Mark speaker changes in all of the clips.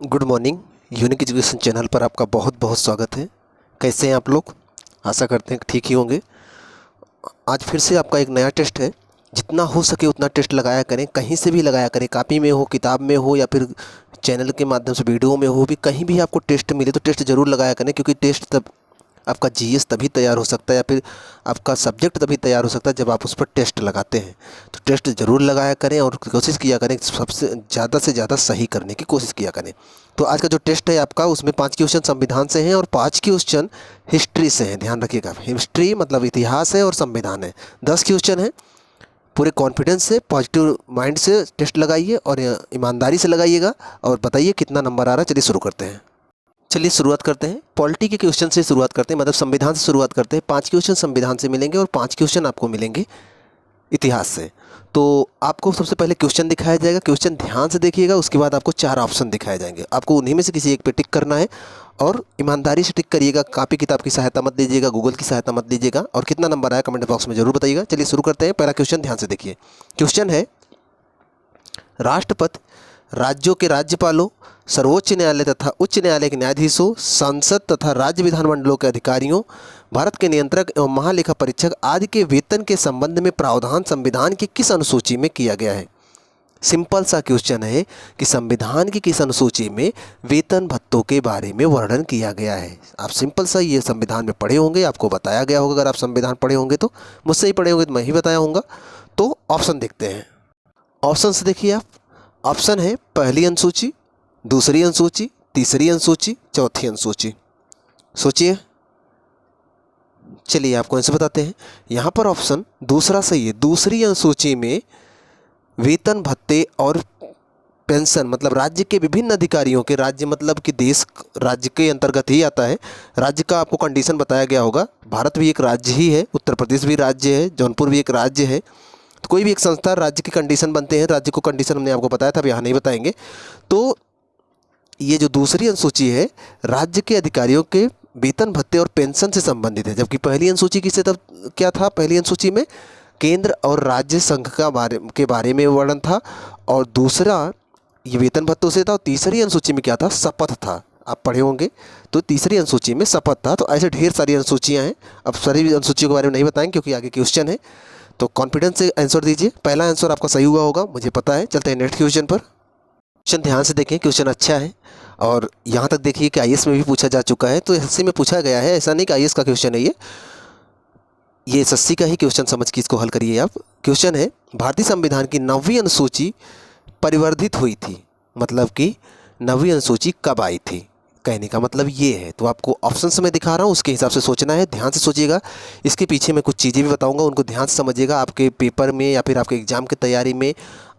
Speaker 1: Good morning. Unique education channel पर आपका बहुत बहुत स्वागत है। कैसे हैं आप लोग? आशा करते हैं कि ठीक ही होंगे। आज फिर से आपका एक नया टेस्ट है। जितना हो सके उतना टेस्ट लगाया करें, कहीं से भी लगाया करें, कॉपी में हो, किताब में हो, या फिर चैनल के माध्यम से वीडियो में हो, भी कहीं भी आपको टेस्ट मिले तो टेस्ट ज़रूर लगाया करें, क्योंकि टेस्ट तब आपका जीएस तभी तैयार हो सकता है, या फिर आपका सब्जेक्ट तभी तैयार हो सकता है जब आप उस पर टेस्ट लगाते हैं। तो टेस्ट ज़रूर लगाया करें और कोशिश किया करें सबसे ज़्यादा सही करने की कोशिश किया करें। तो आज का जो टेस्ट है आपका, उसमें 5 क्वेश्चन संविधान से हैं और 5 क्वेश्चन हिस्ट्री से हैं। ध्यान रखिएगा, हिस्ट्री मतलब इतिहास है और संविधान है। 10 क्वेश्चन है। पूरे कॉन्फिडेंस से, पॉजिटिव माइंड से टेस्ट लगाइए और ईमानदारी से लगाइएगा और बताइए कितना नंबर आ रहा है। चलिए शुरू करते हैं। चलिए शुरुआत करते हैं। पॉलिटी के क्वेश्चन से शुरुआत करते हैं, मतलब संविधान से शुरुआत करते हैं। 5 क्वेश्चन संविधान से मिलेंगे और 5 क्वेश्चन आपको मिलेंगे इतिहास से। तो आपको सबसे पहले क्वेश्चन दिखाया जाएगा। क्वेश्चन ध्यान से देखिएगा, उसके बाद आपको 4 ऑप्शन दिखाए जाएंगे। आपको उन्हीं में से किसी एक पे टिक करना है और ईमानदारी से टिक करिएगा। कॉपी किताब की सहायता मत लीजिएगा, गूगल की सहायता मत लीजिएगा। और कितना नंबर आया कमेंट बॉक्स में जरूर बताइएगा। चलिए शुरू करते हैं। पहला क्वेश्चन ध्यान से देखिए। क्वेश्चन है, राष्ट्रपति राज्यों के राज्यपालों, सर्वोच्च न्यायालय तथा उच्च न्यायालय के न्यायाधीशों, संसद तथा राज्य विधानमंडलों के अधिकारियों, भारत के नियंत्रक एवं महालेखा परीक्षक आदि के वेतन के संबंध में प्रावधान संविधान की किस अनुसूची में किया गया है? सिंपल सा क्वेश्चन है कि संविधान की किस अनुसूची में वेतन भत्तों के बारे में वर्णन किया गया है। आप सिंपल सा ये संविधान में पढ़े होंगे, आपको बताया गया होगा। अगर आप संविधान पढ़े होंगे तो, मुझसे ही पढ़े होंगे तो मैं ही बताया होऊंगा। तो ऑप्शन देखते हैं। ऑप्शन से देखिए आप। ऑप्शन है पहली अनुसूची, दूसरी अनुसूची, तीसरी अनुसूची, चौथी अनुसूची। सोचिए। चलिए आपको आंसर बताते हैं। यहाँ पर ऑप्शन दूसरा सही है। दूसरी अनुसूची में वेतन भत्ते और पेंशन, मतलब राज्य के विभिन्न अधिकारियों के, राज्य मतलब कि देश, राज्य के अंतर्गत ही आता है। राज्य का आपको कंडीशन बताया गया होगा। भारत भी एक राज्य ही है, उत्तर प्रदेश भी राज्य है, जौनपुर भी एक राज्य है। तो कोई भी एक संस्था, राज्य के कंडीशन बनते हैं। राज्य को कंडीशन हमने आपको बताया था, अब यहाँ नहीं बताएंगे। तो ये जो दूसरी अनुसूची है, राज्य के अधिकारियों के वेतन भत्ते और पेंशन से संबंधित है। जबकि पहली अनुसूची किससे, तब क्या था? पहली अनुसूची में केंद्र और राज्य संघ के बारे में वर्णन था, और दूसरा ये वेतन भत्तों से था, और तीसरी अनुसूची में क्या था? शपथ था। आप पढ़े होंगे। तो तीसरी अनुसूची में शपथ था। तो ऐसे ढेर सारी अनुसूचियाँ हैं। अब सारी अनुसूचियों के बारे में नहीं बताएंगे क्योंकि आगे क्वेश्चन है। तो कॉन्फिडेंस से आंसर दीजिए। पहला आंसर आपका सही हुआ होगा, मुझे पता है। चलते हैं नेक्स्ट क्वेश्चन पर। क्वेश्चन ध्यान से देखें, क्वेश्चन अच्छा है। और यहाँ तक देखिए कि आईएएस में भी पूछा जा चुका है, तो एसएससी में पूछा गया है। ऐसा नहीं कि आईएएस का क्वेश्चन है ये एसएससी का ही क्वेश्चन समझ के इसको हल करिए आप। क्वेश्चन है, भारतीय संविधान की 9वीं अनुसूची परिवर्धित हुई थी, मतलब कि 9वीं अनुसूची कब आई थी? कहने का मतलब ये है। तो आपको ऑप्शन मैं दिखा रहा हूँ, उसके हिसाब से सोचना है। ध्यान से सोचिएगा। इसके पीछे मैं कुछ चीज़ें भी बताऊंगा, उनको ध्यान से समझिएगा। आपके पेपर में या फिर आपके एग्जाम की तैयारी में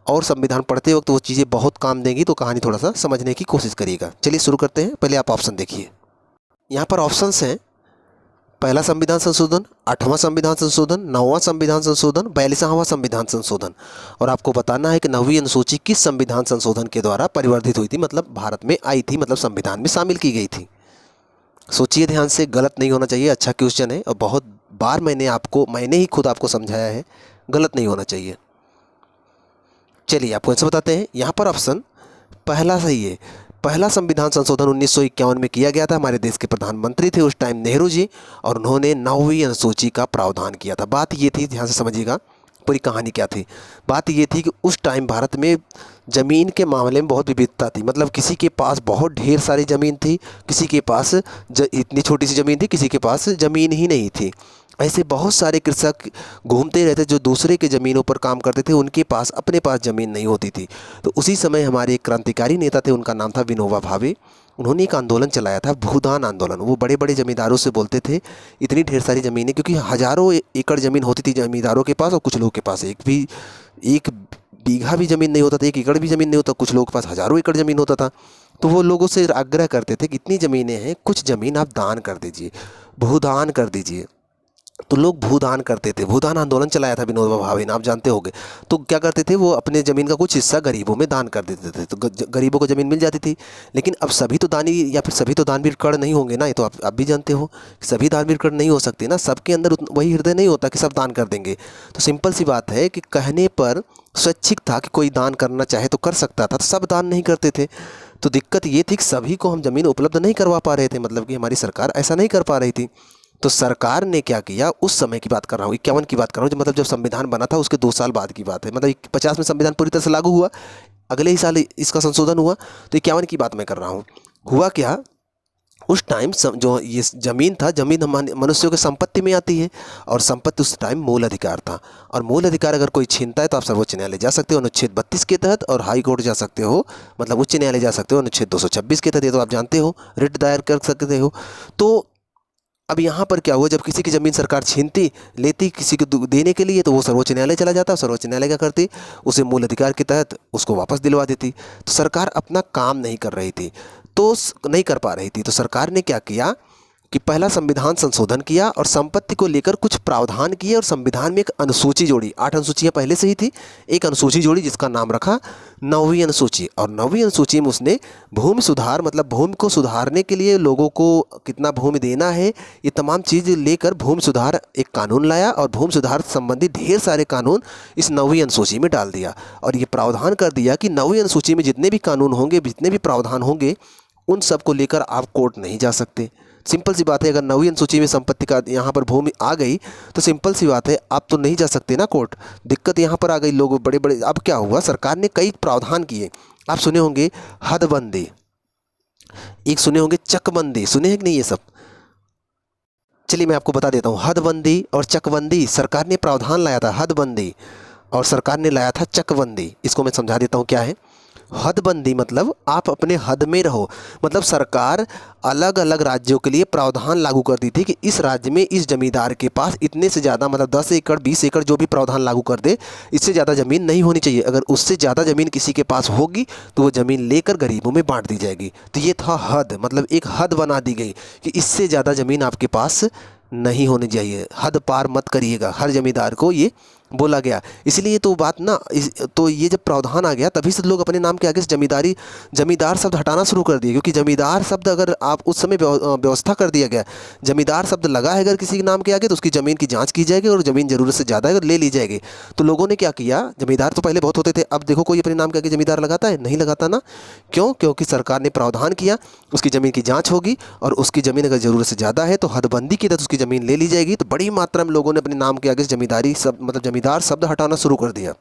Speaker 1: और संविधान पढ़ते वक्त वो चीज़ें बहुत काम देंगी। तो कहानी थोड़ा सा समझने की कोशिश करिएगा। चलिए शुरू करते हैं। पहले आप ऑप्शन देखिए। यहाँ पर ऑप्शंस हैं, पहला संविधान संशोधन, 8वां संविधान संशोधन, 9वां संविधान संशोधन, 42वां संविधान संशोधन। और आपको बताना है कि 9वीं अनुसूची किस संविधान संशोधन के द्वारा परिवर्धित हुई थी, मतलब भारत में आई थी, मतलब संविधान में शामिल की गई थी। सोचिए ध्यान से, गलत नहीं होना चाहिए। अच्छा क्वेश्चन है और बहुत बार मैंने ही खुद आपको समझाया है, गलत नहीं होना चाहिए। चलिए आपको आंसर बताते हैं। यहाँ पर ऑप्शन पहला सही है। पहला संविधान संशोधन 1951 में किया गया था। हमारे देश के प्रधानमंत्री थे उस टाइम नेहरू जी, और उन्होंने 9वीं अनुसूची का प्रावधान किया था। बात ये थी, ध्यान से समझिएगा पूरी कहानी क्या थी। बात ये थी कि उस टाइम भारत में ज़मीन के मामले में बहुत विविधता थी। मतलब किसी के पास बहुत ढेर सारी ज़मीन थी, किसी के पास इतनी छोटी सी ज़मीन थी, किसी के पास ज़मीन ही नहीं थी। ऐसे बहुत सारे कृषक घूमते रहते जो दूसरे के ज़मीनों पर काम करते थे, उनके पास अपने पास ज़मीन नहीं होती थी। तो उसी समय हमारे एक क्रांतिकारी नेता थे, उनका नाम था विनोबा भावे। उन्होंने एक आंदोलन चलाया था, भूदान आंदोलन। वो बड़े बड़े ज़मींदारों से बोलते थे, इतनी ढेर सारी ज़मीनें, क्योंकि हज़ारों एकड़ ज़मीन होती थी ज़मींदारों के पास, और कुछ लोगों के पास एक बीघा भी ज़मीन नहीं होता था, 1 एकड़ भी ज़मीन नहीं होता। कुछ लोगों के पास हज़ारों एकड़ ज़मीन होता था। तो वो लोगों से आग्रह करते थे कि इतनी ज़मीनें हैं, कुछ ज़मीन आप दान कर दीजिए, भूदान कर दीजिए। तो लोग भूदान करते थे। भूदान आंदोलन चलाया था विनोबा भावे ने, आप जानते होंगे। तो क्या करते थे, वो अपने ज़मीन का कुछ हिस्सा गरीबों में दान कर देते थे, तो गरीबों को ज़मीन मिल जाती थी। लेकिन अब सभी तो दानी या फिर सभी तो दानवीर कर्ण नहीं होंगे ना। ये तो आप भी जानते हो कि सभी दानवीर कर्ण नहीं हो सकते ना। सबके अंदर वही हृदय नहीं होता कि सब दान कर देंगे। तो सिंपल सी बात है कि कहने पर स्वैच्छिक था कि कोई दान करना चाहे तो कर सकता था, तो सब दान नहीं करते थे। तो दिक्कत ये थी कि सभी को हम ज़मीन उपलब्ध नहीं करवा पा रहे थे, मतलब कि हमारी सरकार ऐसा नहीं कर पा रही थी। तो सरकार ने क्या किया, उस समय की बात कर रहा हूँ, 51 की बात कर रहा हूँ, मतलब जब संविधान बना था उसके 2 साल बाद की बात है, मतलब 50 में संविधान पूरी तरह से लागू हुआ, अगले ही साल इसका संशोधन हुआ, तो 51 की बात मैं कर रहा हूँ। हुआ क्या, उस टाइम जो ये ज़मीन था, ज़मीन हमारे मनुष्यों की संपत्ति में आती है, और संपत्ति उस टाइम मूल अधिकार था, और मूल अधिकार अगर कोई छीनता है तो आप सर्वोच्च न्यायालय जा सकते हो अनुच्छेद 32 के तहत, और हाई कोर्ट जा सकते हो, मतलब उच्च न्यायालय जा सकते हो अनुच्छेद 226 के तहत, ये तो आप जानते हो, रिट दायर कर सकते हो। तो अब यहाँ पर क्या हुआ, जब किसी की ज़मीन सरकार छीनती लेती किसी को देने के लिए, तो वो सर्वोच्च न्यायालय चला जाता, सर्वोच्च न्यायालय क्या करती, उसे मूल अधिकार के तहत उसको वापस दिलवा देती। तो सरकार अपना काम नहीं कर रही थी, तो नहीं कर पा रही थी, तो सरकार ने क्या किया कि पहला संविधान संशोधन किया और संपत्ति को लेकर कुछ प्रावधान किए, और संविधान में एक अनुसूची जोड़ी, 8 अनुसूचियाँ पहले से ही थी, एक अनुसूची जोड़ी जिसका नाम रखा 9वीं अनुसूची। और 9वीं अनुसूची में उसने भूमि सुधार, मतलब भूमि को सुधारने के लिए लोगों को कितना भूमि देना है, ये तमाम चीज़ लेकर भूमि सुधार एक कानून लाया, और भूमि सुधार संबंधी ढेर सारे कानून इस 9वीं अनुसूची में डाल दिया, और ये प्रावधान कर दिया कि 9वीं अनुसूची में जितने भी कानून होंगे, जितने भी प्रावधान होंगे, उन सब को लेकर आप कोर्ट नहीं जा सकते। सिंपल सी बात है, अगर 9वीं अनुसूची में संपत्ति का यहाँ पर भूमि आ गई तो सिंपल सी बात है, आप तो नहीं जा सकते ना कोर्ट। दिक्कत यहाँ पर आ गई, लोग बड़े बड़े, अब क्या हुआ, सरकार ने कई प्रावधान किए। आप सुने होंगे हदबंदी, एक सुने होंगे चकबंदी, सुने हैं कि नहीं ये सब? चलिए मैं आपको बता देता हूँ, हदबंदी और चकबंदी, सरकार ने प्रावधान लाया था हदबंदी, और सरकार ने लाया था चकबंदी। इसको मैं समझा देता हूँ क्या है। हदबंदी मतलब आप अपने हद में रहो, मतलब सरकार अलग अलग राज्यों के लिए प्रावधान लागू कर दी थी कि इस राज्य में इस जमींदार के पास इतने से ज़्यादा, मतलब 10 एकड़ 20 एकड़ जो भी प्रावधान लागू कर दे, इससे ज़्यादा ज़मीन नहीं होनी चाहिए। अगर उससे ज़्यादा ज़मीन किसी के पास होगी तो वो ज़मीन लेकर गरीबों में बांट दी जाएगी। तो ये था हद, मतलब एक हद बना दी गई कि इससे ज़्यादा ज़मीन आपके पास नहीं होनी चाहिए, हद पार मत करिएगा, हर जमींदार को ये बोला गया। इसलिए तो बात ना तो ये जब प्रावधान आ गया तभी से लोग अपने नाम के आगे से जमींदार शब्द हटाना शुरू कर दिए, क्योंकि जमींदार शब्द अगर आप उस समय व्यवस्था कर दिया गया, जमींदार शब्द लगा है अगर किसी के नाम के आगे तो उसकी ज़मीन की जांच की जाएगी, और ज़मीन ज़रूरत से ज़्यादा अगर ले ली जाएगी। तो लोगों ने क्या किया, जमींदार तो पहले बहुत होते थे, अब देखो कोई अपने नाम के आगे जमींदार लगाता है? नहीं लगाता ना। क्यों? क्योंकि सरकार ने प्रावधान किया उसकी ज़मीन की जाँच होगी, और उसकी ज़मीन अगर ज़रूरत से ज़्यादा है तो हदबंदी के तहत उसकी ज़मीन ले ली जाएगी। तो बड़ी मात्रा में लोगों ने अपने नाम के आगे जमींदारी सब, मतलब जमींदार शब्द हटाना शुरू कर दिया,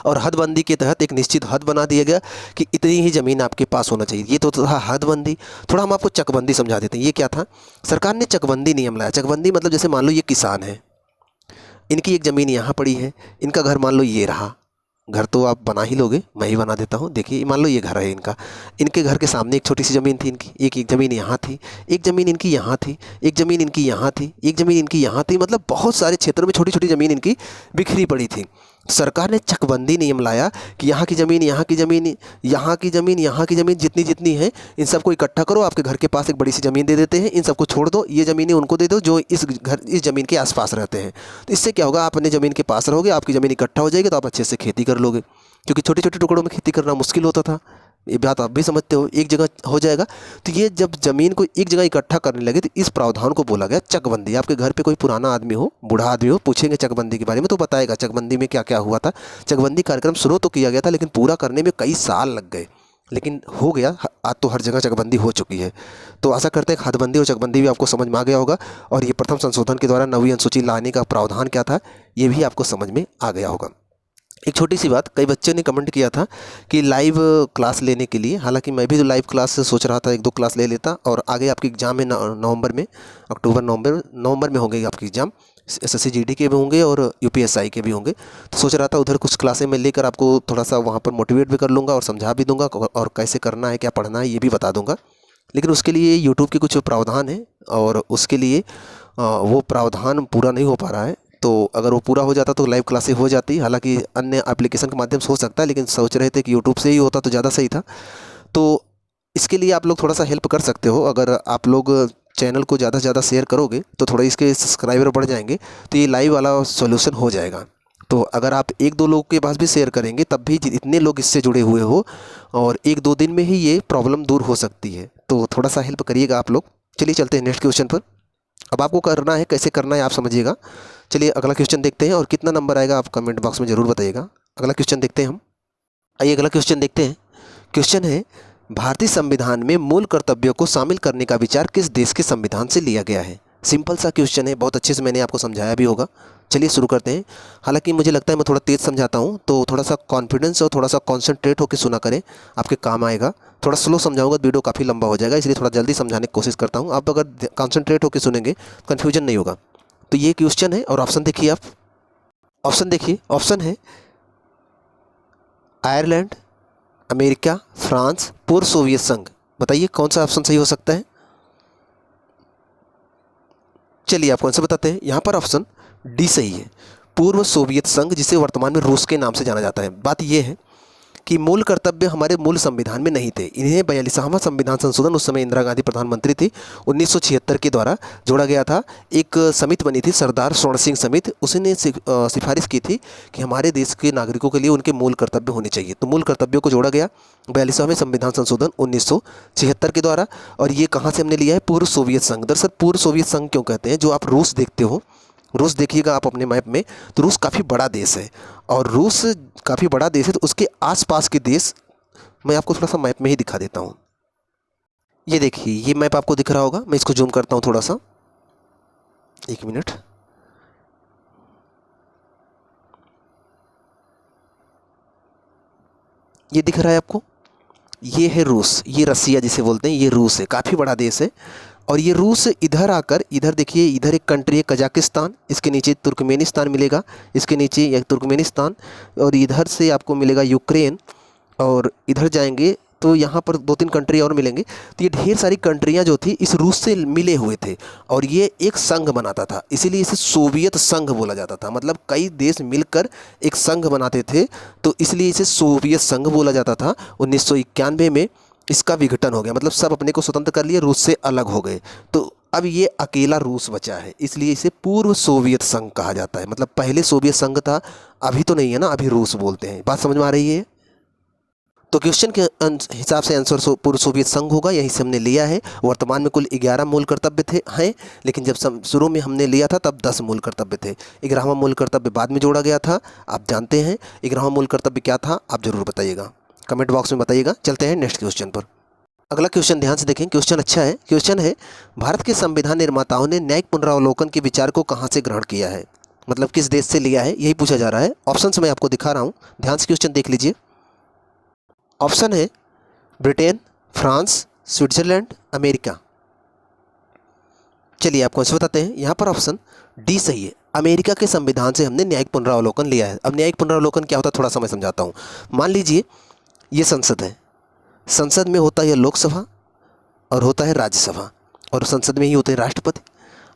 Speaker 1: और हदबंदी के तहत एक निश्चित हद बना दिया गया कि इतनी ही ज़मीन आपके पास होना चाहिए। ये तो था हदबंदी। थोड़ा हम आपको चकबंदी समझा देते हैं। ये क्या था, सरकार ने चकबंदी नियम लाया। चकबंदी मतलब जैसे मान लो ये किसान है, इनकी एक ज़मीन यहाँ पड़ी है, इनका घर मान लो ये रहा, घर तो आप बना ही लोगे, मैं ही बना देता हूँ। देखिए मान लो ये घर है इनका, इनके घर के सामने एक छोटी सी ज़मीन थी इनकी, एक ज़मीन यहाँ थी, एक ज़मीन इनकी यहाँ थी, एक ज़मीन इनकी यहाँ थी, एक ज़मीन इनकी यहाँ थी, मतलब बहुत सारे क्षेत्रों में छोटी छोटी ज़मीन इनकी बिखरी पड़ी थी। सरकार ने चकबंदी नियम लाया कि यहाँ की ज़मीन, यहाँ की ज़मीन, यहाँ की ज़मीन, यहाँ की ज़मीन जितनी जितनी है इन सबको इकट्ठा करो, आपके घर के पास एक बड़ी सी ज़मीन दे देते हैं, इन सबको छोड़ दो, ये ज़मीनें उनको दे दो जो इस ज़मीन के आसपास रहते हैं। तो इससे क्या होगा, आप अपने ज़मीन के पास रहोगे, आपकी ज़मीन इकट्ठा हो जाएगी, तो आप अच्छे से खेती कर लोगे, क्योंकि छोटे छोटे टुकड़ों में खेती करना मुश्किल होता था। ये बात आप भी समझते हो, एक जगह हो जाएगा। तो ये जब ज़मीन को एक जगह इकट्ठा करने लगे तो इस प्रावधान को बोला गया चकबंदी। आपके घर पे कोई पुराना आदमी हो, बूढ़ा आदमी हो, पूछेंगे चकबंदी के बारे में तो बताएगा चकबंदी में क्या क्या हुआ था। चकबंदी कार्यक्रम शुरू तो किया गया था, लेकिन पूरा करने में कई साल लग गए, लेकिन हो गया। आज तो हर जगह चकबंदी हो चुकी है। तो आशा करते हैं हदबंदी और चकबंदी भी आपको समझ में आ गया होगा, और ये प्रथम संशोधन के द्वारा 9वीं अनुसूची लाने का प्रावधान क्या था ये भी आपको समझ में आ गया होगा। एक छोटी सी बात, कई बच्चों ने कमेंट किया था कि लाइव क्लास लेने के लिए, हालांकि मैं भी तो लाइव क्लास से सोच रहा था 1-2 क्लास ले लेता, और आगे आपकी एग्ज़ाम है नवंबर में, अक्टूबर नवंबर में होंगे आपकी एग्ज़ाम, एसएससी जीडी के भी होंगे और यूपीएसआई के भी होंगे। तो सोच रहा था उधर कुछ क्लासें मैं लेकर आपको थोड़ा सा वहाँ पर मोटिवेट भी कर लूँगा और समझा भी दूँगा, और कैसे करना है, क्या पढ़ना है ये भी बता दूँगा। लेकिन उसके लिए यूट्यूब के कुछ प्रावधान है, और उसके लिए वो प्रावधान पूरा नहीं हो पा रहा है। तो अगर वो पूरा हो जाता तो लाइव क्लासें हो जाती, हालांकि अन्य एप्लीकेशन के माध्यम से हो सकता है, लेकिन सोच रहे थे कि यूट्यूब से ही होता तो ज़्यादा सही था। तो इसके लिए आप लोग थोड़ा सा हेल्प कर सकते हो, अगर आप लोग चैनल को ज़्यादा से ज़्यादा शेयर करोगे तो थोड़ा इसके सब्सक्राइबर बढ़ जाएंगे, तो ये लाइव वाला सॉल्यूशन हो जाएगा। तो अगर आप 1-2 लोग के पास भी शेयर करेंगे तब भी इतने लोग इससे जुड़े हुए हो, और 1-2 दिन में ही ये प्रॉब्लम दूर हो सकती है। तो थोड़ा सा हेल्प करिएगा आप लोग। चलिए चलते हैं नेक्स्ट क्वेश्चन पर। अब आपको करना है, कैसे करना है आप समझिएगा। चलिए अगला क्वेश्चन देखते हैं, और कितना नंबर आएगा आप कमेंट बॉक्स में ज़रूर बताइएगा। अगला क्वेश्चन देखते हैं हम। आइए अगला क्वेश्चन देखते हैं। क्वेश्चन है भारतीय संविधान में मूल कर्तव्यों को शामिल करने का विचार किस देश के संविधान से लिया गया है? सिंपल सा क्वेश्चन है, बहुत अच्छे से मैंने आपको समझाया भी होगा। चलिए शुरू करते हैं। हालांकि मुझे लगता है मैं थोड़ा तेज़ समझाता हूँ, तो थोड़ा सा कॉन्फिडेंस और थोड़ा सा कॉन्सेंट्रेट होकर सुना करें, आपके काम आएगा। थोड़ा स्लो समझाऊंगा तो वीडियो काफ़ी लंबा हो जाएगा, इसलिए थोड़ा जल्दी समझाने की कोशिश करता हूँ। आप अगर कॉन्सेंट्रेट होकर सुनेंगे कन्फ्यूजन नहीं होगा। तो ये क्वेश्चन है और ऑप्शन देखिए आप। ऑप्शन देखिए, ऑप्शन है आयरलैंड, अमेरिका, फ्रांस, पूर्व सोवियत संघ। बताइए कौन सा ऑप्शन सही हो सकता है? चलिए आपको आंसर बताते हैं। यहाँ पर ऑप्शन डी सही है, पूर्व सोवियत संघ, जिसे वर्तमान में रूस के नाम से जाना जाता है। बात यह है कि मूल कर्तव्य हमारे मूल संविधान में नहीं थे। इन्हें 42वां संविधान संशोधन, उस समय इंदिरा गांधी प्रधानमंत्री थी, 1976 के द्वारा जोड़ा गया था। एक समिति बनी थी, सरदार स्वर्ण सिंह समिति, उसने सिफारिश की थी कि हमारे देश के नागरिकों के लिए उनके मूल कर्तव्य होने चाहिए। तो मूल कर्तव्यों को जोड़ा गया 42वें संविधान संशोधन 1976 के द्वारा। और ये कहाँ से हमने लिया है? पूर्व सोवियत संघ। दरअसल पूर्व सोवियत संघ क्यों कहते हैं? जो आप रूस देखते हो, रूस देखिएगा आप अपने मैप में, तो रूस काफ़ी बड़ा देश है, और रूस काफ़ी बड़ा देश है तो उसके आसपास के देश मैं आपको थोड़ा सा मैप में ही दिखा देता हूँ। ये देखिए, ये मैप आपको दिख रहा होगा, मैं इसको जूम करता हूँ थोड़ा सा, एक मिनट। ये दिख रहा है आपको? ये है रूस, ये रसिया जिसे बोलते हैं, ये रूस है, काफ़ी बड़ा देश है। और ये रूस इधर आकर, इधर देखिए, इधर एक कंट्री है कजाकिस्तान, इसके नीचे तुर्कमेनिस्तान मिलेगा, इसके नीचे यह तुर्कमेनिस्तान, और इधर से आपको मिलेगा यूक्रेन, और इधर जाएंगे तो यहाँ पर 2-3 कंट्री और मिलेंगे। तो ये ढेर सारी कंट्रियाँ जो थी इस रूस से मिले हुए थे, और ये एक संघ बनाता था, इसीलिए इसे सोवियत संघ बोला जाता था। मतलब कई देश मिलकर एक संघ बनाते थे, तो इसलिए इसे सोवियत संघ बोला जाता था। 1991 में इसका विघटन हो गया, मतलब सब अपने को स्वतंत्र कर लिए, रूस से अलग हो गए। तो अब ये अकेला रूस बचा है, इसलिए इसे पूर्व सोवियत संघ कहा जाता है। मतलब पहले सोवियत संघ था, अभी तो नहीं है ना, अभी रूस बोलते हैं। बात समझ में आ रही है? तो क्वेश्चन के हिसाब से आंसर पूर्व सोवियत संघ होगा, यहीं से हमने लिया है। वर्तमान में कुल 11 मूल कर्तव्य थे हैं, लेकिन जब शुरू में हमने लिया था तब 10 मूल कर्तव्य थे। 11वां मूल कर्तव्य बाद में जोड़ा गया था। आप जानते हैं 11वां मूल कर्तव्य क्या था? आप जरूर बताइएगा, कमेंट बॉक्स में बताइएगा। चलते हैं नेक्स्ट क्वेश्चन पर। अगला क्वेश्चन ध्यान से देखें, क्वेश्चन अच्छा है। क्वेश्चन है, भारत के संविधान निर्माताओं ने न्यायिक पुनरावलोकन के विचार को कहाँ से ग्रहण किया है? मतलब किस देश से लिया है, यही पूछा जा रहा है। ऑप्शंस मैं आपको दिखा रहा हूँ, ध्यान से क्वेश्चन देख लीजिए। ऑप्शन है ब्रिटेन, फ्रांस, स्विट्जरलैंड, अमेरिका। चलिए आपको आंसर बताते हैं। यहाँ पर ऑप्शन डी सही है, अमेरिका के संविधान से हमने न्यायिक पुनरावलोकन लिया है। अब न्यायिक पुनरावलोकन क्या होता है थोड़ा सा मैं समझाता हूँ। मान लीजिए ये संसद है, संसद में होता है लोकसभा और होता है राज्यसभा, और संसद में ही होते हैं राष्ट्रपति।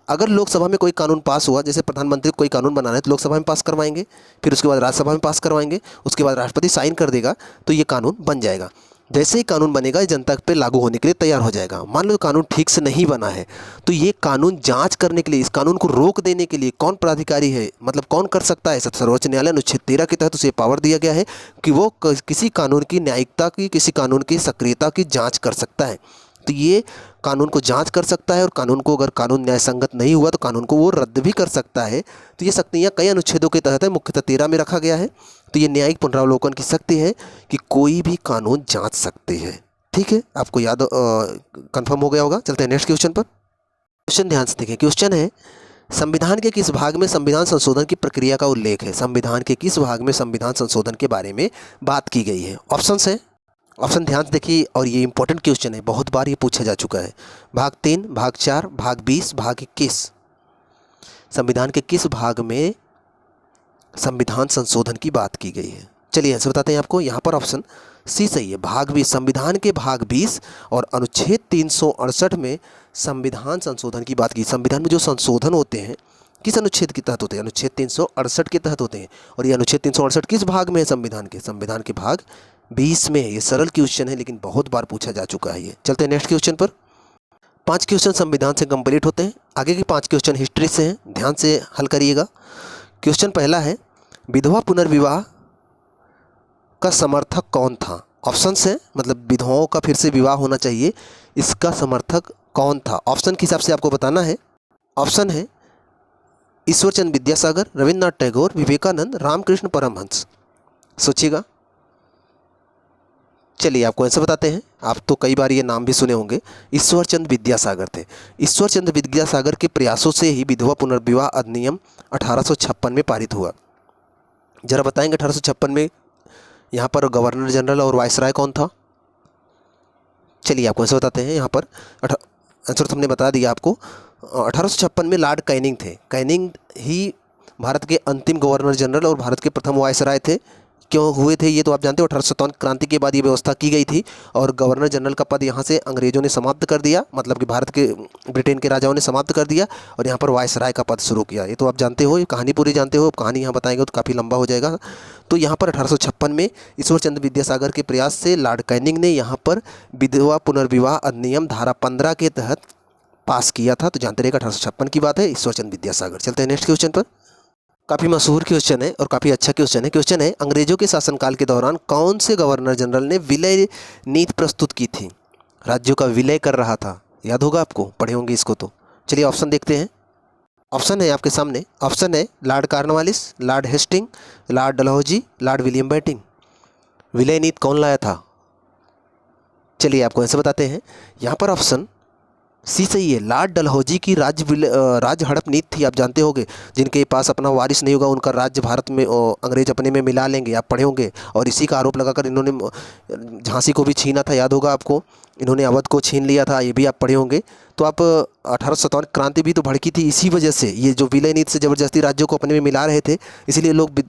Speaker 1: अगर लोकसभा में कोई कानून पास हुआ, जैसे प्रधानमंत्री को कोई कानून बनाना है तो लोकसभा में पास करवाएंगे, फिर उसके बाद राज्यसभा में पास करवाएंगे, उसके बाद राष्ट्रपति साइन कर देगा तो ये कानून बन जाएगा। जैसे ही कानून बनेगा ये जनता पे लागू होने के लिए तैयार हो जाएगा। मान लो कानून ठीक से नहीं बना है तो ये कानून जांच करने के लिए, इस कानून को रोक देने के लिए कौन प्राधिकारी है, मतलब कौन कर सकता है? सर्वोच्च न्यायालय अनुच्छेद 13 के तहत उसे पावर दिया गया है कि वो किसी कानून की न्यायिकता की, किसी कानून की सक्रियता की जाँच कर सकता है। तो ये कानून को जांच कर सकता है, और कानून को, अगर कानून न्याय संगत नहीं हुआ तो कानून को वो रद्द भी कर सकता है। तो ये शक्तियाँ कई अनुच्छेदों के तहत है, मुख्यतः 13 में रखा गया है। तो ये न्यायिक पुनरावलोकन की शक्ति है कि कोई भी कानून जांच सकते हैं। ठीक है, आपको याद कंफर्म हो गया होगा। चलते हैं नेक्स्ट क्वेश्चन पर। क्वेश्चन ध्यान से देखें, क्वेश्चन है, संविधान के किस भाग में संविधान संशोधन की प्रक्रिया का उल्लेख है? संविधान के किस भाग में संविधान संशोधन के बारे में बात की गई है? ऑप्शंस है, ऑप्शन ध्यान से देखिए, और ये इंपॉर्टेंट क्वेश्चन है, बहुत बार ये पूछा जा चुका है। भाग 3, भाग 4, भाग 20, भाग 21। संविधान के किस भाग में संविधान संशोधन की बात की गई है? चलिए आंसर बताते हैं आपको। यहाँ पर ऑप्शन सी सही है, भाग 20। संविधान के भाग 20 और अनुच्छेद 368 में संविधान संशोधन की बात की। संविधान में जो संशोधन होते हैं किस अनुच्छेद के तहत होते हैं? अनुच्छेद 368 के तहत होते हैं। और ये अनुच्छेद 368 किस भाग में है संविधान के? संविधान के भाग 20 में है। ये सरल क्वेश्चन है लेकिन बहुत बार पूछा जा चुका है ये। चलते हैं नेक्स्ट क्वेश्चन पर। 5 क्वेश्चन संविधान से कंप्लीट होते हैं, आगे के 5 क्वेश्चन हिस्ट्री से हैं, ध्यान से हल करिएगा। क्वेश्चन पहला है, विधवा पुनर्विवाह का समर्थक कौन था? ऑप्शन है, मतलब विधवाओं का फिर से विवाह होना चाहिए, इसका समर्थक कौन था? ऑप्शन के हिसाब से आपको बताना है। ऑप्शन है ईश्वरचंद्र विद्यासागर, रविन्द्रनाथ टैगोर, विवेकानंद, रामकृष्ण परमहंस। सोचिएगा। चलिए आपको आंसर बताते हैं। आप तो कई बार ये नाम भी सुने होंगे, ईश्वर चंद्र विद्यासागर थे। ईश्वर चंद्र विद्यासागर के प्रयासों से ही विधवा पुनर्विवाह अधिनियम 1856 में पारित हुआ। जरा बताएंगे 1856 में यहाँ पर गवर्नर जनरल और वायसराय कौन था? चलिए आपको आंसर बताते हैं। यहाँ पर आंसर तो हमने बता दिया आपको। 1856 में लॉर्ड कैनिंग थे। कैनिंग ही भारत के अंतिम गवर्नर जनरल और भारत के प्रथम वायसराय थे। क्यों हुए थे ये तो आप जानते हो, 1857 क्रांति के बाद ये व्यवस्था की गई थी और गवर्नर जनरल का पद यहाँ से अंग्रेज़ों ने समाप्त कर दिया, मतलब कि भारत के ब्रिटेन के राजाओं ने समाप्त कर दिया और यहाँ पर वायसराय का पद शुरू किया। ये तो आप जानते हो, ये कहानी पूरी जानते हो। कहानी यहाँ बताएंगे तो काफ़ी लंबा हो जाएगा। तो यहाँ पर 1856 में ईश्वर चंद्र विद्यासागर के प्रयास से लॉर्ड कैनिंग ने यहाँ पर विधवा पुनर्विवाह अधिनियम धारा 15 के तहत पास किया था। तो जानते रहेगा 1856 की बात है, ईश्वर चंद्र विद्यासागर। चलते हैं नेक्स्ट क्वेश्चन पर। काफ़ी मशहूर क्वेश्चन है और काफ़ी अच्छा क्वेश्चन है। क्वेश्चन है, अंग्रेजों के शासनकाल के दौरान कौन से गवर्नर जनरल ने विलय नीति प्रस्तुत की थी? राज्यों का विलय कर रहा था, याद होगा आपको, पढ़े होंगे इसको तो। चलिए ऑप्शन देखते हैं। ऑप्शन है आपके सामने। ऑप्शन है Lord Cornwallis, Lord Hasting, Lord Dalhousie, Lord William Bentinck. विलय नीति कौन लाया था? चलिए आपको आंसर बताते हैं। यहाँ पर ऑप्शन सी सही है। लॉर्ड डलहौजी की राज्य हड़प नीति थी। आप जानते होंगे, जिनके पास अपना वारिस नहीं होगा उनका राज्य भारत में अंग्रेज अपने में मिला लेंगे, आप पढ़े होंगे। और इसी का आरोप लगाकर इन्होंने झांसी को भी छीना था, याद होगा आपको। इन्होंने अवध को छीन लिया था, ये भी आप पढ़े होंगे। तो आप 1857 क्रांति भी तो भड़की थी इसी वजह से। ये जो विलय नीति से ज़बरदस्ती राज्यों को अपने में मिला रहे थे, इसीलिए लोग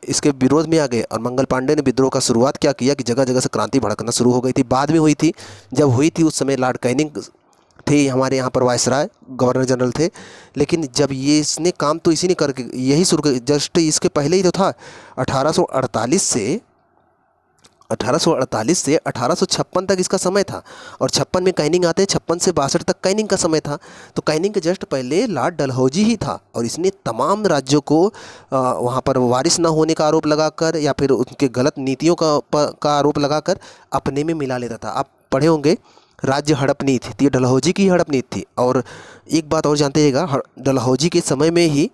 Speaker 1: इसके विरोध में आ गए और मंगल पांडे ने विद्रोह का शुरुआत क्या किया कि जगह जगह से क्रांति भड़कना शुरू हो गई थी। बाद में हुई थी, जब हुई थी उस समय लॉर्ड कैनिंग थे हमारे यहाँ पर वायसराय, गवर्नर जनरल थे। लेकिन जब ये इसने काम तो इसी ने करके यही शुरू कर, जस्ट इसके पहले ही तो था। 1848 से 1856 तक इसका समय था और 56 में कैनिंग आते हैं। 56 से 62 तक कैनिंग का समय था। तो कैनिंग के जस्ट पहले लॉर्ड डलहौजी ही था और इसने तमाम राज्यों को वहाँ पर वारिस न होने का आरोप लगाकर या फिर उनके गलत नीतियों का आरोप लगाकर अपने में मिला लेता था। आप पढ़े होंगे राज्य हड़प नीति थी, डलहौजी की हड़प नीति थी। और एक बात और जानते रहिएगा, डलहौजी के समय में ही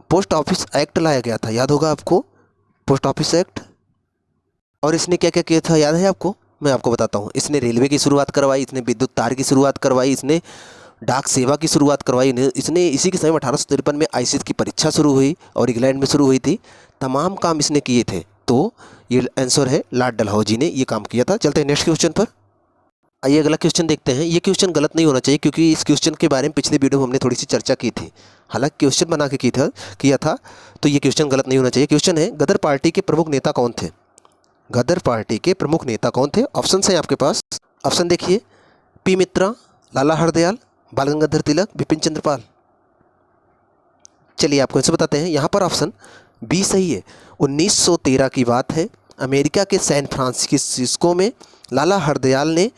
Speaker 1: पोस्ट ऑफिस एक्ट लाया गया था, याद होगा आपको, पोस्ट ऑफिस एक्ट। और इसने क्या क्या किया था याद है आपको? मैं आपको बताता हूँ। इसने रेलवे की शुरुआत करवाई, इसने विद्युत तार की शुरुआत करवाई, इसने डाक सेवा की शुरुआत करवाई। इसने इसी के समय 1853 में आईसीएस की परीक्षा शुरू हुई और इंग्लैंड में शुरू हुई थी। तमाम काम इसने किए थे। तो ये आंसर है, लॉर्ड डलहौजी ने ये काम किया था। चलते हैं नेक्स्ट क्वेश्चन पर। आइए अगला क्वेश्चन देखते हैं। ये क्वेश्चन गलत नहीं होना चाहिए क्योंकि इस क्वेश्चन के बारे में पिछले वीडियो में हमने थोड़ी सी चर्चा की थी। हालांकि क्वेश्चन बना के किया था, तो ये क्वेश्चन गलत नहीं होना चाहिए। क्वेश्चन है, गदर पार्टी के प्रमुख नेता कौन थे? गदर पार्टी के प्रमुख नेता कौन थे? ऑप्शन है आपके पास। ऑप्शन देखिए, पी मित्रा, लाला हरदयाल, बाल गंगाधर तिलक, बिपिन चंद्र पाल। चलिए आपको आंसर बताते हैं। यहाँ पर ऑप्शन बी सही है। 1913 की बात है, अमेरिका के सैन फ्रांसिस्को में लाला हरदयाल ने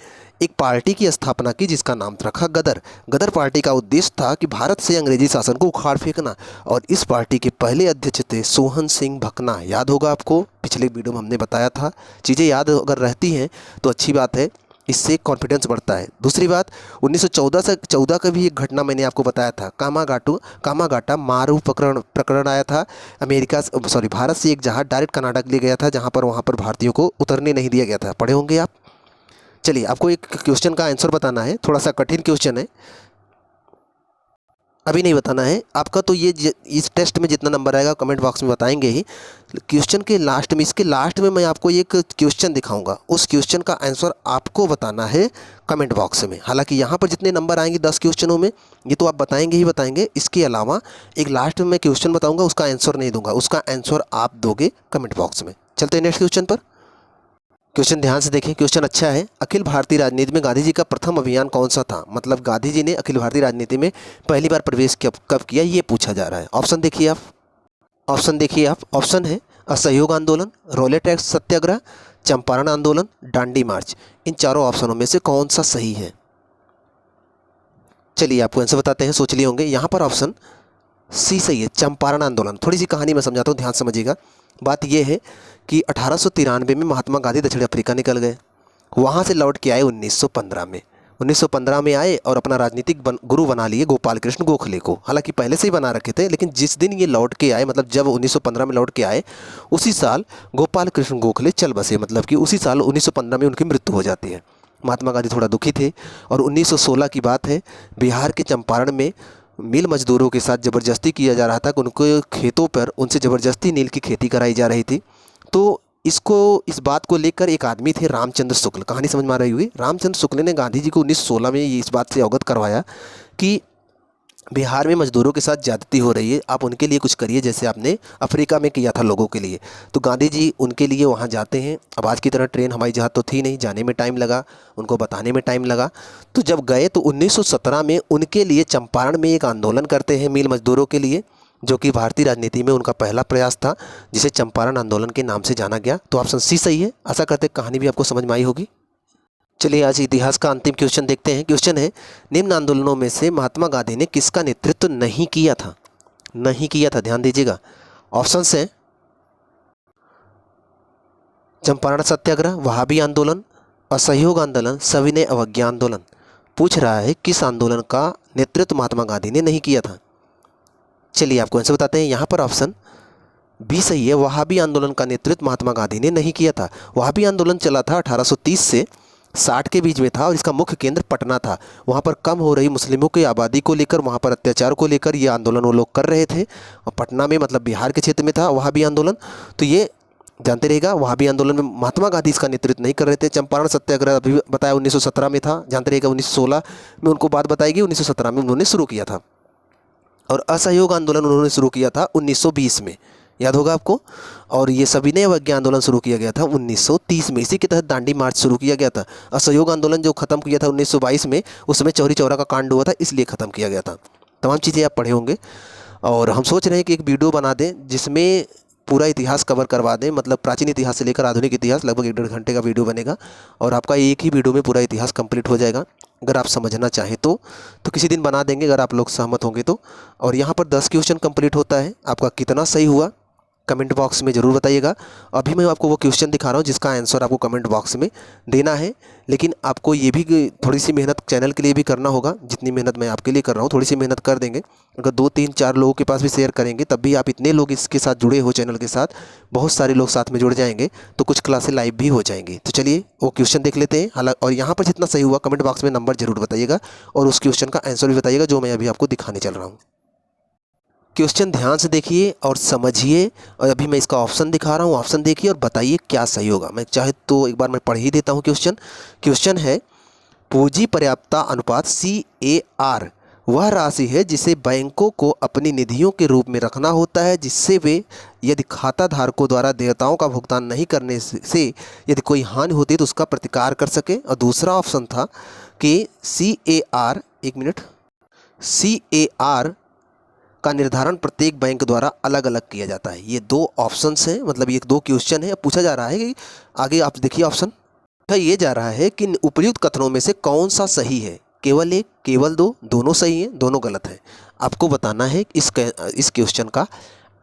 Speaker 1: एक पार्टी की स्थापना की जिसका नाम रखा गदर। गदर पार्टी का उद्देश्य था कि भारत से अंग्रेजी शासन को उखाड़ फेंकना और इस पार्टी के पहले अध्यक्ष थे सोहन सिंह भकना, याद होगा आपको, पिछले वीडियो में हमने बताया था। चीज़ें याद अगर रहती हैं तो अच्छी बात है, इससे कॉन्फिडेंस बढ़ता है। दूसरी बात, 1914 का भी एक घटना मैंने आपको बताया था, कामागाटा मारू प्रकरण आया था। भारत से एक जहाज डायरेक्ट कनाडा ले गया था, जहाँ पर वहाँ पर भारतीयों को उतरने नहीं दिया गया था, पढ़े होंगे आप। चलिए आपको एक क्वेश्चन का आंसर बताना है, थोड़ा सा कठिन क्वेश्चन है, अभी नहीं बताना है आपका। तो ये इस टेस्ट में जितना नंबर आएगा कमेंट बॉक्स में बताएंगे ही। क्वेश्चन के लास्ट में, इसके लास्ट में मैं आपको एक क्वेश्चन दिखाऊंगा, उस क्वेश्चन का आंसर आपको बताना है कमेंट बॉक्स में। हालांकि यहाँ पर जितने नंबर आएंगे 10 क्वेश्चनों में, ये तो आप बताएंगे ही बताएंगे। इसके अलावा एक लास्ट में मैं क्वेश्चन बताऊँगा, उसका आंसर नहीं दूंगा, उसका आंसर आप दोगे कमेंट बॉक्स में। चलते हैं नेक्स्ट क्वेश्चन पर। क्वेश्चन ध्यान से देखें, क्वेश्चन अच्छा है। अखिल भारतीय राजनीति में गांधी जी का प्रथम अभियान कौन सा था? मतलब गांधी जी ने अखिल भारतीय राजनीति में पहली बार प्रवेश कब किया, ये पूछा जा रहा है। ऑप्शन देखिए आप। ऑप्शन है असहयोग आंदोलन, रोलेट एक्ट सत्याग्रह, चंपारण आंदोलन, डांडी मार्च। इन चारों ऑप्शनों में से कौन सा सही है? चलिए आपको आंसर बताते हैं, सोच लिए होंगे। यहाँ पर ऑप्शन सी सही है, चंपारण आंदोलन। थोड़ी सी कहानी मैं समझाता हूँ, ध्यान समझिएगा। बात यह है कि 1893 में महात्मा गांधी दक्षिण अफ्रीका निकल गए, वहाँ से लौट के आए 1915 में। 1915 में आए और अपना राजनीतिक गुरु बना लिए गोपाल कृष्ण गोखले को। हालांकि पहले से ही बना रखे थे, लेकिन जिस दिन ये लौट के आए, मतलब जब 1915 में लौट के आए, उसी साल गोपाल कृष्ण गोखले चल बसे, मतलब कि उसी साल 1915 में उनकी मृत्यु हो जाती है। महात्मा गांधी थोड़ा दुखी थे और 1916 की बात है, बिहार के चंपारण में मिल मजदूरों के साथ ज़बरदस्ती किया जा रहा था कि उनके खेतों पर उनसे ज़बरदस्ती नील की खेती कराई जा रही थी। तो इस बात को लेकर एक आदमी थे रामचंद्र शुक्ल, कहानी समझ में आ रही हुई। रामचंद्र शुक्ल ने गांधी जी को 1916 में ये इस बात से अवगत करवाया कि बिहार में मजदूरों के साथ ज़्यादती हो रही है, आप उनके लिए कुछ करिए, जैसे आपने अफ्रीका में किया था लोगों के लिए। तो गांधी जी उनके लिए वहाँ जाते हैं। अब आज की तरह ट्रेन हवाई जहाज़ तो थी नहीं, जाने में टाइम लगा, उनको बताने में टाइम लगा। तो जब गए तो 1917 में उनके लिए चंपारण में एक आंदोलन करते हैं मिल मजदूरों के लिए, जो कि भारतीय राजनीति में उनका पहला प्रयास था, जिसे चंपारण आंदोलन के नाम से जाना गया। तो ऑप्शन सी सही है। आशा करते कहानी भी आपको समझ में आई होगी। चलिए आज इतिहास का अंतिम क्वेश्चन देखते हैं। क्वेश्चन है, निम्न आंदोलनों में से महात्मा गांधी ने किसका नेतृत्व नहीं किया था? नहीं किया था, ध्यान दीजिएगा। ऑप्शंस हैं चंपारण सत्याग्रह, वहाबी आंदोलन, असहयोग आंदोलन, सविनय अवज्ञा आंदोलन। पूछ रहा है किस आंदोलन का नेतृत्व महात्मा गांधी ने नहीं किया था। चलिए आपको आंसर बताते हैं। यहाँ पर ऑप्शन बी सही है, वहाबी आंदोलन का नेतृत्व महात्मा गांधी ने नहीं किया था। वहाबी आंदोलन चला था 1830 से 60 के बीच में था और इसका मुख्य केंद्र पटना था। वहाँ पर कम हो रही मुस्लिमों की आबादी को लेकर, वहाँ पर अत्याचार को लेकर ये आंदोलन वो लोग कर रहे थे। और पटना में, मतलब बिहार के क्षेत्र में था वहाबी आंदोलन। तो ये जानते रहेगा, वहाबी आंदोलन में महात्मा गांधी इसका नेतृत्व नहीं कर रहे थे। चंपारण सत्याग्रह अभी बताया 1917 में था, जानते रहेगा। 1916 में उनको बात बताएगी, 1917 में उन्होंने शुरू किया था। और असहयोग आंदोलन उन्होंने शुरू किया था 1920 में, याद होगा आपको। और ये सविनय अवज्ञा आंदोलन शुरू किया गया था 1930 में। इसी के तहत दांडी मार्च शुरू किया गया था। असहयोग आंदोलन जो खत्म किया था 1922 में, उसमें चौरी चौरा का कांड हुआ था, इसलिए ख़त्म किया गया था। तमाम चीज़ें आप पढ़े होंगे। और हम सोच रहे हैं कि एक वीडियो बना दें जिसमें पूरा इतिहास कवर करवा दें, मतलब प्राचीन इतिहास से लेकर आधुनिक इतिहास, लगभग 1-1.5 घंटे का वीडियो बनेगा और आपका एक ही वीडियो में पूरा इतिहास कंप्लीट हो जाएगा। अगर आप समझना चाहें तो किसी दिन बना देंगे, अगर आप लोग सहमत होंगे तो। और यहाँ पर 10 क्वेश्चन कंप्लीट होता है। आपका कितना सही हुआ कमेंट बॉक्स में ज़रूर बताइएगा। अभी मैं आपको वो क्वेश्चन दिखा रहा हूँ जिसका आंसर आपको कमेंट बॉक्स में देना है। लेकिन आपको ये भी थोड़ी सी मेहनत चैनल के लिए भी करना होगा। जितनी मेहनत मैं आपके लिए कर रहा हूँ, थोड़ी सी मेहनत कर देंगे। अगर 2-3-4 लोगों के पास भी शेयर करेंगे, तब भी आप इतने लोग इसके साथ जुड़े हो, चैनल के साथ बहुत सारे लोग साथ में जुड़ जाएंगे, तो कुछ क्लासें लाइव भी हो जाएंगी। तो चलिए वो क्वेश्चन देख लेते हैं। हालांकि और यहाँ पर जितना सही हुआ कमेंट बॉक्स में नंबर जरूर बताइएगा और उस क्वेश्चन का आंसर भी बताइएगा जो मैं अभी आपको दिखाने चल रहा हूँ। क्वेश्चन ध्यान से देखिए और समझिए। और अभी मैं इसका ऑप्शन दिखा रहा हूँ, ऑप्शन देखिए और बताइए क्या सही होगा। मैं चाहे तो एक बार मैं पढ़ ही देता हूँ क्वेश्चन है, पूंजी पर्याप्तता अनुपात CAR वह राशि है जिसे बैंकों को अपनी निधियों के रूप में रखना होता है, जिससे वे यदि खाता धारकों द्वारा देयताओं का भुगतान नहीं करने से यदि कोई हानि होती है तो उसका प्रतिकार कर सके। और दूसरा ऑप्शन था कि CAR का निर्धारण प्रत्येक बैंक द्वारा अलग अलग किया जाता है। ये 2 ऑप्शंस हैं, मतलब ये 2 क्वेश्चन है। पूछा जा रहा है कि आगे आप देखिए ऑप्शन ये जा रहा है कि उपर्युक्त कथनों में से कौन सा सही है। केवल 1, केवल 2, दोनों सही हैं, दोनों गलत हैं। आपको बताना है इस क्वेश्चन का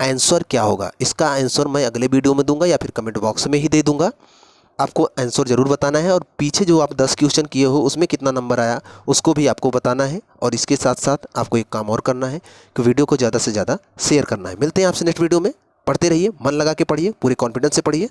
Speaker 1: आंसर क्या होगा। इसका आंसर मैं अगले वीडियो में दूंगा या फिर कमेंट बॉक्स में ही दे दूंगा। आपको आंसर ज़रूर बताना है और पीछे जो आप 10 क्वेश्चन किए हो उसमें कितना नंबर आया उसको भी आपको बताना है। और इसके साथ साथ आपको एक काम और करना है कि वीडियो को ज़्यादा से ज़्यादा शेयर करना है। मिलते हैं आपसे नेक्स्ट वीडियो में। पढ़ते रहिए, मन लगा के पढ़िए, पूरे कॉन्फिडेंस से पढ़िए।